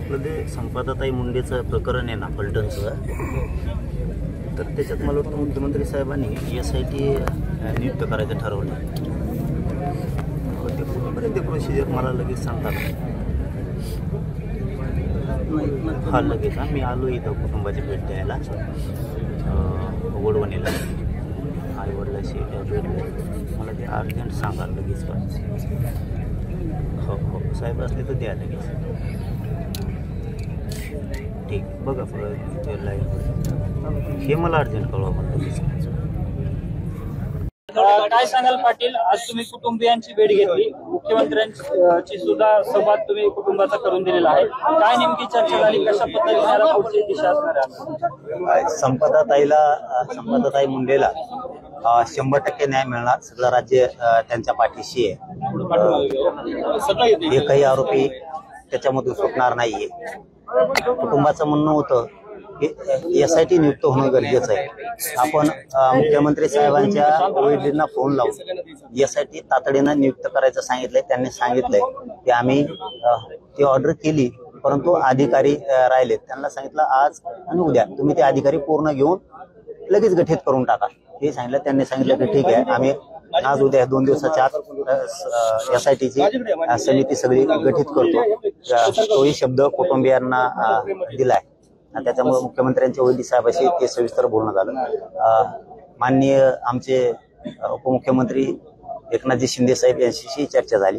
आपलं ते संपादाताई मुंडेचं प्रकरण आहे ना फलटणचं, तर त्याच्यात मला वाटतं मुख्यमंत्री साहेबांनी SIT नियुक्त करायचं ठरवलं. ते कुठपर्यंत प्रोसिजर मला लगेच सांगतात. हा लगेच मी आलो इथं कुटुंबाची भेट द्यायला वडवणीला, आई वडिलाशी भेटले. मला ते अर्जंट सांगा लगेच का. हो साहेब असले तर द्या लगेच. ठीक बघा लाईन हे मला अर्जंट कळवा पण लगेच. काय सांगाल पाटील, आज तुम्ही कुटुंबियांची भेट घेतली, मुख्यमंत्र्यांची सुद्धा संवाद तुम्ही कुटुंबाचा करून दिलेला आहे. काय नेमकी चर्चा झाली, कशा पद्धतीने पुढची दिशा असणार आहे? संपादाताई मुंडेला 100% न्याय मिळणार. सगळं राज्य त्यांच्या पाठीशी आहे. एकही आरोपी त्याच्यामधून सुटणार नाहीये. कुटुंबाचं म्हणणं होतं की SIT नियुक्त होणं गरजेचं आहे. आपण मुख्यमंत्री साहेबांच्या वडिलांना फोन लावून SIT तातडीनं नियुक्त करायचं सांगितलंय. त्यांनी सांगितलंय की आम्ही ती ऑर्डर केली, परंतु अधिकारी राहिलेत. त्यांना सांगितलं आज आणि उद्या तुम्ही ते अधिकारी पूर्ण घेऊन लगेच गठीत करून टाका हे सांगितलं. त्यांनी सांगितलं की ठीक आहे, आम्ही आज उद्या 2 दिवसाच्या आत SITची समिती सगळी गठीत करतो. तोही शब्द कुटुंबियांना दिलाय. त्याच्यामुळे मुख्यमंत्र्यांच्या वैद्य साहेबांशी ते सविस्तर बोलणं झालं. माननीय आमचे उपमुख्यमंत्री एकनाथजी शिंदे साहेब यांच्याशी चर्चा झाली.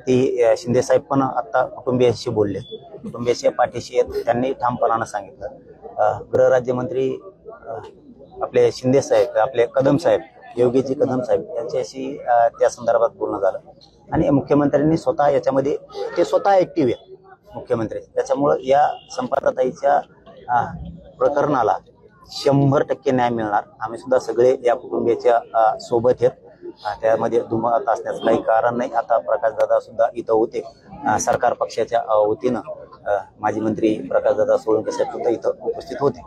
ती शिंदे साहेब पण आता कुटुंबियांशी बोलले, कुटुंबियांच्या पाठीशी आहेत. त्यांनी ठामपणानं सांगितलं. गृहराज्यमंत्री आपले शिंदे साहेब, आपले कदम साहेब, योगीजी कदम साहेब यांच्याशी त्या संदर्भात बोलणं झालं. आणि मुख्यमंत्र्यांनी स्वतः याच्यामध्ये ते स्वतः ऍक्टिव्ह आहे मुख्यमंत्री. त्याच्यामुळं या संपादाताईच्या प्रकरणाला 100% न्याय मिळणार. आम्ही सुद्धा सगळे या कुटुंबियाच्या सोबत आहेत. त्यामध्ये दुमत असण्याचं काही कारण नाही. आता प्रकाशदादा सुद्धा इथं होते. सरकार पक्षाच्या वतीनं माजी मंत्री प्रकाशदादा सोळंके साहेब सुद्धा इथं उपस्थित होते.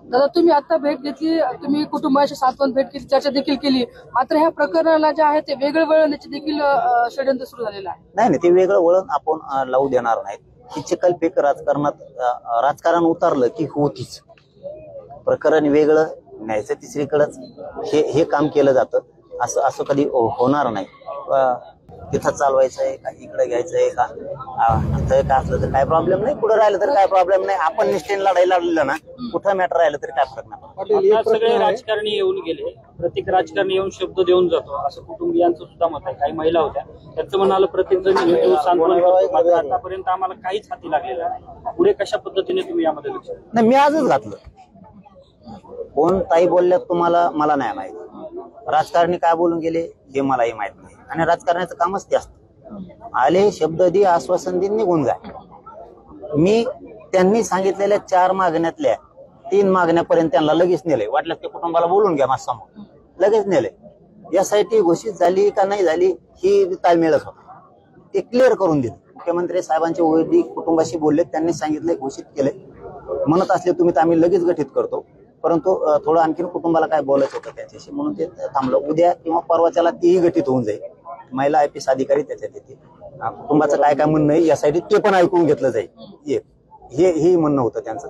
दादा, तुम्ही आता भेट घेतली, तुम्ही कुटुंबाशी सातवन भेट केली, चर्चा देखील केली, मात्र ह्या प्रकरणाला जे आहे ते वेगळं वळण्याचे देखील षडयंत्र सुरू झालेलं आहे. नाही, ते वेगळं वळण आपण लावू देणार नाहीत. ही चिखलफेक राजकारण उतरलं की होतीच. प्रकरण वेगळं न्यायचं तिसरीकडंच हे काम केलं जातं. असं कधी होणार नाही. तिथं चालवायचं आहे का, इकडे घ्यायचं आहे का, इथं काय असलं तर काय प्रॉब्लेम नाही, पुढे राहिलं तर काय प्रॉब्लेम नाही. आपण निष्ठेने लढायला लागलेलं ना, कुठं मॅटर राहिलं तरी काय फरक नाही. सगळे राजकारणी येऊन गेले, प्रत्येक राजकारणी येऊन शब्द देऊन जातो असं कुटुंबियांचं सुद्धा मत आहे. काही महिला होत्या, त्यांचं म्हणालं प्रत्येक जण सांत्वन करतो, मात्र आतापर्यंत आम्हाला काहीच हाती लागलेलं नाही. पुढे कशा पद्धतीने तुम्ही यामध्ये लक्ष द्या? नाही, मी आजच घातलं. कोण ताई बोलल्यात तुम्हाला मला नाही माहिती. राजकारणी काय बोलून गेले हे मलाही माहित नाही. आणि राजकारणाचं कामच ते असतं. आले शब्द दे, आश्वासन दे, निघून जा. मी त्यांनी सांगितलेल्या 4 मागण्यातल्या 3 मागण्यापर्यंत त्यांना लगेच नेलंय. वाटलं ते कुटुंबाला बोलून घ्या माझ्या समोर, लगेच नेलंय. SIT घोषित झाली का नाही झाली ही ताळमेळच होता. ते क्लिअर करून दिलं. मुख्यमंत्री साहेबांचे वैदिक कुटुंबाशी बोलले, त्यांनी सांगितलंय, घोषित केलंय. म्हणत असले तुम्ही तर आम्ही लगेच गठीत करतो, परंतु थोडं आणखीन कुटुंबाला काय बोलायचं होतं त्याच्याशी, म्हणून ते थांबलं. उद्या किंवा परवाच्याला तीही गठीत होऊन जाईल. महिला IPS अधिकारी त्याच्यात येते. कुटुंबाचं काय काय म्हणणं आहे यासाठी ते पण ऐकून घेतलं जाईल. हे म्हणणं होतं त्यांचं.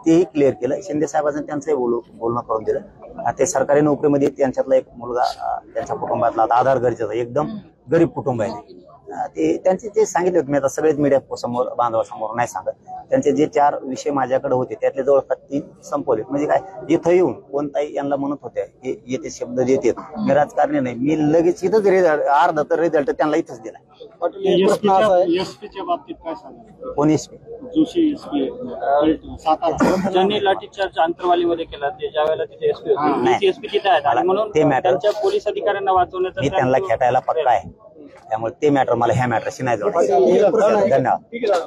तेही क्लिअर केलं. शिंदे साहेबांचं त्यांचंही बोलणं करून दिलं. ते सरकारी नोकरीमध्ये त्यांच्यातला एक मुलगा त्यांच्या कुटुंबातला आधार गरजेचा, एकदम गरीब कुटुंब आहे. ते त्यांचे जे सांगितले होते, मी आता सगळेच मीडिया समोर बांधवासमोर नाही सांगत. त्यांचे जे 4 विषय माझ्याकडे होते त्यातले जवळपास 3 संपवले. म्हणजे काय, इथं येऊन कोणताही यांना म्हणत होत्या की येते शब्द देतात, मी राजकारणी नाही, मी लगेच इथंच अर्धा तर रिझल्ट त्यांना इथंच दिला. एसपीच्या बाबतीत काय सांगा? कोण SP? जोशी SP ज्यांनी लाठीचार्ज आंतरवालीमध्ये केला, ते ज्या वेळेला तिथे SP होते, SP तिथे आहेत आणि म्हणून त्यांच्या पोलीस अधिकाऱ्यांना वाचवण्याचा मी त्यांना खेटायला पक्का आहे. त्यामुळे ते मॅटर मला ह्या मॅटरशी नाही जोडायचं. धन्यवाद.